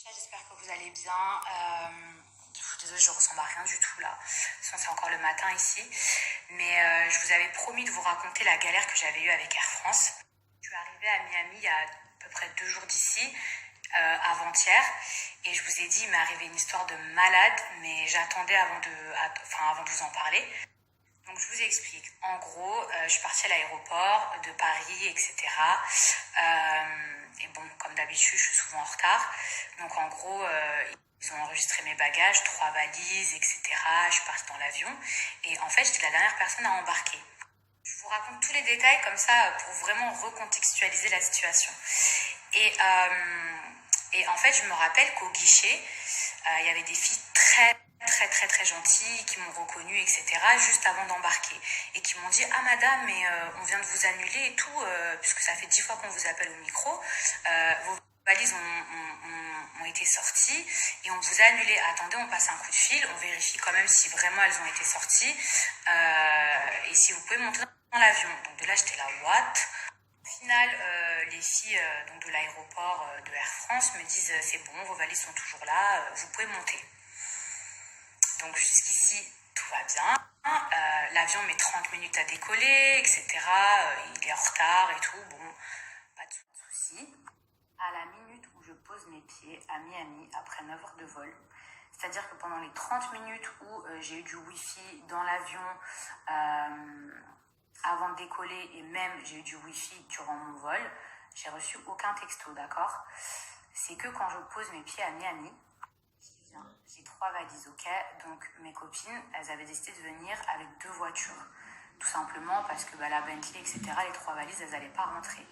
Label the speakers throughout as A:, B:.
A: J'espère que vous allez bien. Je suis désolée, je ressemble à rien du tout là. De toute façon, c'est encore le matin ici. Mais je vous avais promis de vous raconter la galère que j'avais eue avec Air France. Je suis arrivée à Miami il y a à peu près 2 jours d'ici, avant-hier. Et je vous ai dit, il m'est arrivé une histoire de malade, mais j'attendais avant de vous en parler. Donc je vous explique. En gros, je suis partie à l'aéroport de Paris, etc. Et bon, comme d'habitude, je suis souvent en retard. Donc en gros, ils ont enregistré mes bagages, 3 valises, etc. Je suis partie dans l'avion. Et en fait, j'étais la dernière personne à embarquer. Je vous raconte tous les détails comme ça pour vraiment recontextualiser la situation. Et, euh, et en fait, je me rappelle qu'au guichet, il y avait des filles très très très très gentilles qui m'ont reconnue, etc. juste avant d'embarquer et qui m'ont dit: ah madame, mais on vient de vous annuler et tout, puisque ça fait 10 fois qu'on vous appelle au micro, vos valises ont été sorties et on vous a annulé. Attendez, on passe un coup de fil, on vérifie quand même si vraiment elles ont été sorties, et si vous pouvez monter dans l'avion. Donc de là j'étais là, what? Au final, les filles donc de l'aéroport de Air France me disent: c'est bon, vos valises sont toujours là, vous pouvez monter. Donc jusqu'ici, tout va bien. L'avion met 30 minutes à décoller, etc. Il est en retard et tout. Bon, pas de souci. À la minute où je pose mes pieds à Miami, après 9 heures de vol, c'est-à-dire que pendant les 30 minutes où j'ai eu du wifi dans l'avion avant de décoller, et même j'ai eu du wifi durant mon vol, j'ai reçu aucun texto, d'accord? C'est que quand je pose mes pieds à Miami, j'ai 3 valises, ok? Donc mes copines, elles avaient décidé de venir avec 2 voitures. Tout simplement parce que la Bentley, etc., les 3 valises, elles n'allaient pas rentrer.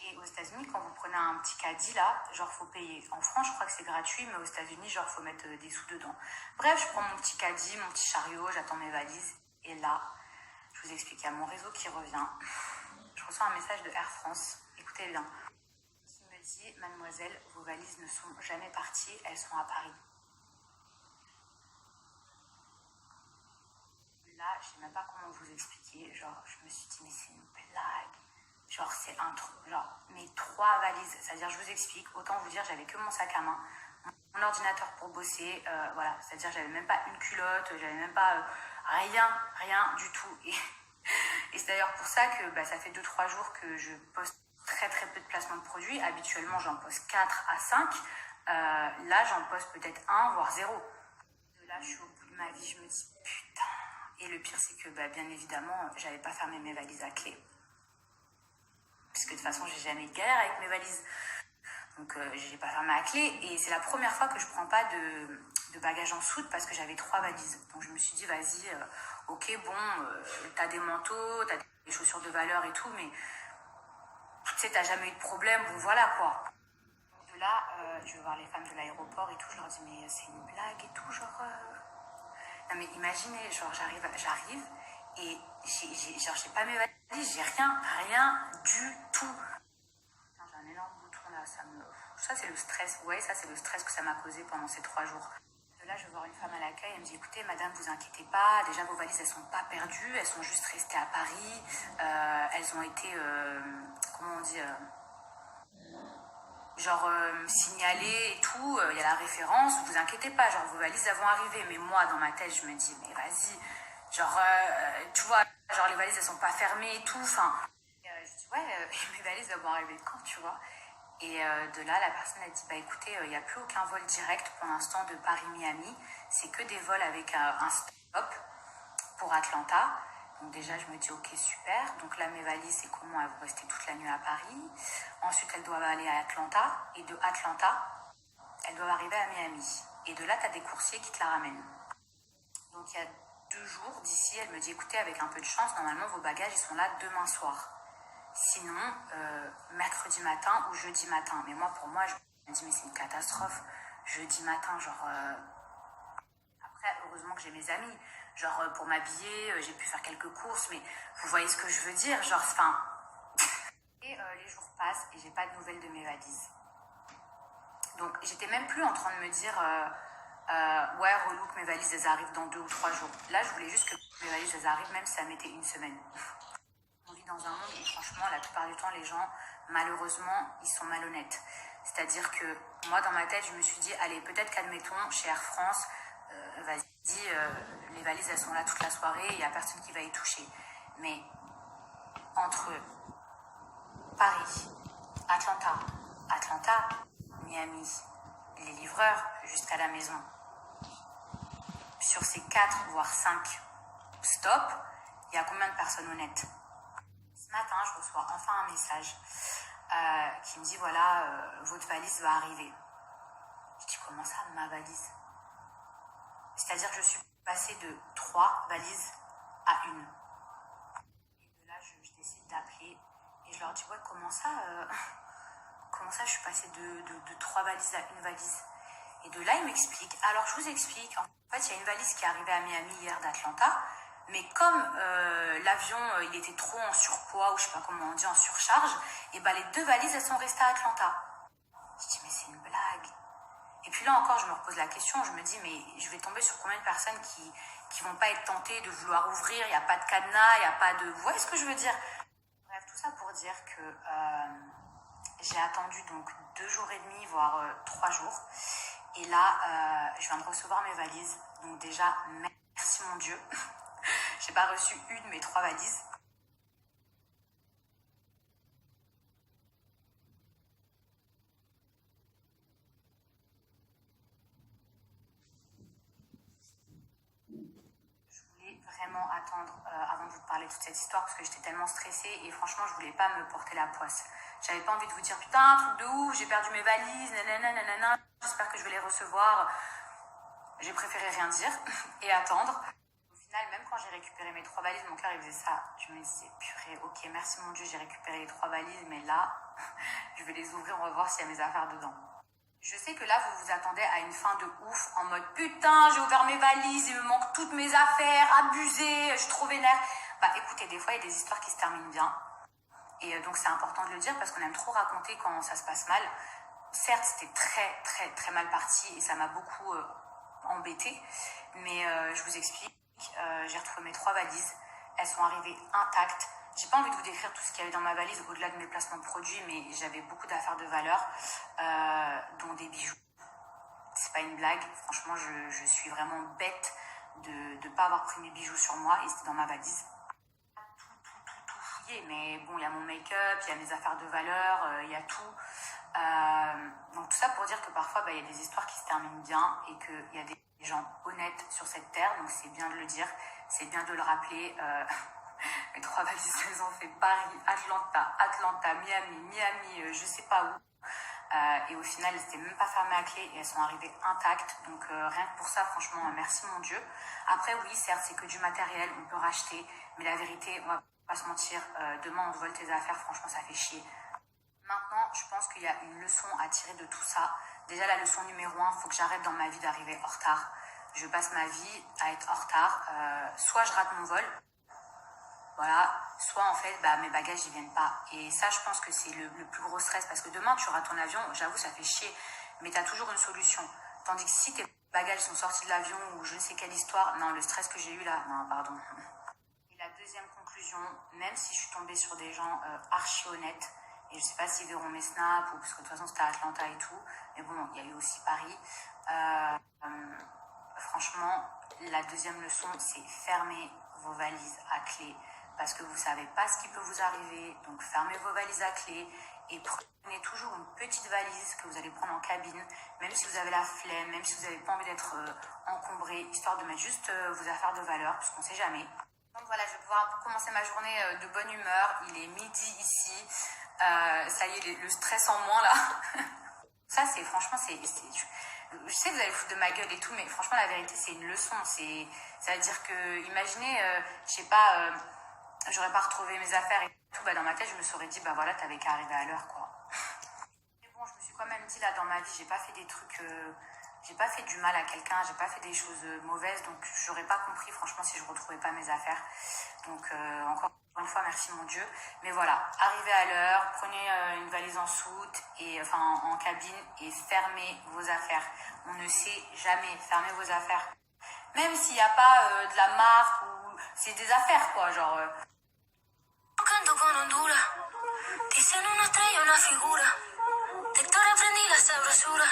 A: Et aux États-Unis, quand vous prenez un petit caddie là, genre faut payer. En France, je crois que c'est gratuit, mais aux États-Unis, genre faut mettre des sous dedans. Bref, je prends mon petit caddie, mon petit chariot, j'attends mes valises. Et là, je vous explique, il y a mon réseau qui revient. Je reçois un message de Air France. Écoutez bien. Qui me dit: mademoiselle, vos valises ne sont jamais parties, elles sont à Paris. Là, je sais même pas comment vous expliquer. Genre, je me suis dit, mais c'est une blague. Genre, c'est un truc. Genre, mes 3 valises. C'est-à-dire, je vous explique. Autant vous dire, j'avais que mon sac à main, mon ordinateur pour bosser. Voilà. C'est-à-dire, j'avais même pas une culotte, j'avais même pas rien du tout. Et c'est d'ailleurs pour ça que ça fait 2-3 jours que je poste très très peu de placements de produits. Habituellement, j'en poste 4 à 5. Là, j'en poste peut-être 1, voire 0. De là, je suis au bout de ma vie. Je me dis, putain. Et le pire, c'est que bien évidemment, j'avais pas fermé mes valises à clé. Puisque de toute façon, j'ai jamais eu de galère avec mes valises. Donc, j'ai pas fermé à clé. Et c'est la première fois que je prends pas de bagages en soute parce que j'avais 3 valises. Donc, je me suis dit, vas-y, ok, bon, t'as des manteaux, t'as des chaussures de valeur et tout, mais tu sais, t'as jamais eu de problème. Bon, voilà quoi. De là, je vais voir les femmes de l'aéroport et tout. Je leur dis, mais c'est une blague et tout, genre. Non mais imaginez, genre j'arrive et j'ai pas mes valises, j'ai rien du tout. Putain, j'ai un énorme bouton là, ça c'est le stress, ouais, ça c'est le stress que ça m'a causé pendant ces 3 jours. De là, je vais voir une femme à l'accueil, elle me dit: écoutez madame, vous inquiétez pas, déjà vos valises elles sont pas perdues, elles sont juste restées à Paris, elles ont été, comment on dit, genre signalées et tout, il y a la référence, vous inquiétez pas, genre vos valises elles vont arriver. Mais moi dans ma tête je me dis: mais vas-y, genre tu vois, genre les valises elles sont pas fermées et tout, enfin je dis ouais, mes valises elles vont arriver quand, tu vois? Et de là la personne a dit: écoutez, il n'y a plus aucun vol direct pour l'instant de Paris-Miami, c'est que des vols avec un stop pour Atlanta. Donc déjà, je me dis, ok, super. Donc là, mes valises, c'est comment? Elles vont rester toute la nuit à Paris. Ensuite, elles doivent aller à Atlanta. Et de Atlanta, elles doivent arriver à Miami. Et de là, tu as des coursiers qui te la ramènent. Donc il y a 2 jours d'ici, elle me dit: écoutez, avec un peu de chance, normalement, vos bagages, ils sont là demain soir. Sinon, mercredi matin ou jeudi matin. Mais moi, pour moi, je me dis, mais c'est une catastrophe. Jeudi matin, genre... Après, heureusement que j'ai mes amis. Genre, pour m'habiller, j'ai pu faire quelques courses, mais vous voyez ce que je veux dire? Genre, enfin... Et les jours passent et j'ai pas de nouvelles de mes valises. Donc, j'étais même plus en train de me dire... ouais, relou que mes valises, elles arrivent dans 2 ou 3 jours. Là, je voulais juste que mes valises, elles arrivent, même si ça mettait une semaine. On vit dans un monde où, franchement, la plupart du temps, les gens, malheureusement, ils sont malhonnêtes. C'est-à-dire que moi, dans ma tête, je me suis dit, allez, peut-être qu'admettons, chez Air France, vas-y, les valises, elles sont là toute la soirée, il n'y a personne qui va y toucher. Mais entre Paris, Atlanta, Miami, les livreurs jusqu'à la maison, sur ces 4 voire 5 stops, il y a combien de personnes honnêtes? Ce matin, je reçois enfin un message qui me dit, voilà, votre valise va arriver. Je dis, comment ça, ma valise? C'est-à-dire que je suis passée de 3 valises à 1. Et de là, je décide d'appeler et je leur dis, ouais, comment ça, je suis passée de 3 valises à 1 valise? Et de là, ils m'expliquent. Alors, je vous explique. En fait, il y a une valise qui est arrivée à Miami hier d'Atlanta. Mais comme l'avion, il était trop en surpoids, ou je sais pas comment on dit, en surcharge, et ben les 2 valises, elles sont restées à Atlanta. Je dis, mais c'est une blague. Et puis là encore, je me repose la question, je me dis, mais je vais tomber sur combien de personnes qui vont pas être tentées de vouloir ouvrir, il n'y a pas de cadenas, il n'y a pas de... Vous voyez ce que je veux dire? Bref, tout ça pour dire que j'ai attendu donc 2 jours et demi, voire 3 jours. Et là, je viens de recevoir mes valises. Donc déjà, merci mon Dieu. J'ai pas reçu une, mais 3 valises. Je voulais vraiment attendre avant de vous parler de toute cette histoire parce que j'étais tellement stressée et franchement, je voulais pas me porter la poisse. J'avais pas envie de vous dire putain, truc de ouf, j'ai perdu mes valises, nanana, j'espère que je vais les recevoir. J'ai préféré rien dire et attendre. Au final, même quand j'ai récupéré mes 3 valises, mon cœur il faisait ça. Je me disais, purée, ok, merci mon Dieu, j'ai récupéré les 3 valises, mais là, je vais les ouvrir, on va voir s'il y a mes affaires dedans. Je sais que là, vous vous attendez à une fin de ouf, en mode, putain, j'ai ouvert mes valises, il me manque toutes mes affaires, abusé, je suis trop vénère. Bah écoutez, des fois, il y a des histoires qui se terminent bien. Et donc, c'est important de le dire parce qu'on aime trop raconter quand ça se passe mal. Certes, c'était très, très, très mal parti et ça m'a beaucoup embêtée. Mais je vous explique, j'ai retrouvé mes 3 valises. Elles sont arrivées intactes. J'ai pas envie de vous décrire tout ce qu'il y avait dans ma valise au-delà de mes placements de produits, mais j'avais beaucoup d'affaires de valeur, dont des bijoux. C'est pas une blague. Franchement, je suis vraiment bête de ne pas avoir pris mes bijoux sur moi et c'était dans ma valise. Tout fouillé, mais bon, il y a mon make-up, il y a mes affaires de valeur, il y a tout. Donc tout ça pour dire que parfois, il y a des histoires qui se terminent bien et qu'il y a des gens honnêtes sur cette terre, donc c'est bien de le dire, c'est bien de le rappeler. Mes 3 valises, elles ont fait Paris, Atlanta, Miami, je sais pas où. Et au final, elles n'étaient même pas fermées à clé et elles sont arrivées intactes. Donc rien que pour ça, franchement, merci mon Dieu. Après, oui, certes, c'est que du matériel, on peut racheter. Mais la vérité, on va pas se mentir, demain on te vole tes affaires, franchement, ça fait chier. Maintenant, je pense qu'il y a une leçon à tirer de tout ça. Déjà, la leçon numéro 1, il faut que j'arrête dans ma vie d'arriver en retard. Je passe ma vie à être en retard. Soit je rate mon vol, voilà, soit en fait mes bagages ils viennent pas. Et ça, je pense que c'est le plus gros stress parce que demain tu rates ton avion, j'avoue ça fait chier, mais tu as toujours une solution. Tandis que si tes bagages sont sortis de l'avion ou je ne sais quelle histoire, non, le stress que j'ai eu là, non, pardon. Et la deuxième conclusion, même si je suis tombée sur des gens archi honnêtes, et je sais pas s'ils verront mes snaps ou parce que de toute façon c'était à Atlanta et tout, mais bon, il y a eu aussi Paris. Franchement, la deuxième leçon, c'est fermer vos valises à clé. Parce que vous ne savez pas ce qui peut vous arriver. Donc fermez vos valises à clé et prenez toujours une petite valise que vous allez prendre en cabine, même si vous avez la flemme, même si vous n'avez pas envie d'être encombré, histoire de mettre juste vos affaires de valeur, parce qu'on ne sait jamais. Donc voilà, je vais pouvoir commencer ma journée de bonne humeur. Il est midi ici. Ça y est, le stress en moins là. Ça, c'est franchement, je sais que vous allez foutre de ma gueule et tout, mais franchement, la vérité, c'est une leçon. Ça veut dire que, imaginez, je sais pas... j'aurais pas retrouvé mes affaires et tout, dans ma tête, je me serais dit, voilà, t'avais qu'à arriver à l'heure, quoi. Mais bon, je me suis quand même dit, là, dans ma vie, j'ai pas fait des trucs, j'ai pas fait du mal à quelqu'un, j'ai pas fait des choses mauvaises, donc j'aurais pas compris, franchement, si je retrouvais pas mes affaires. Donc, encore une fois, merci mon Dieu. Mais voilà, arrivez à l'heure, prenez une valise en soute, en cabine, et fermez vos affaires. On ne sait jamais, fermez vos affaires. Même s'il n'y a pas de la marque ou c'est des affaires, quoi, genre... Canto con Honduras, dicen una estrella, una figura. De
B: ahora aprendí la sabrosura.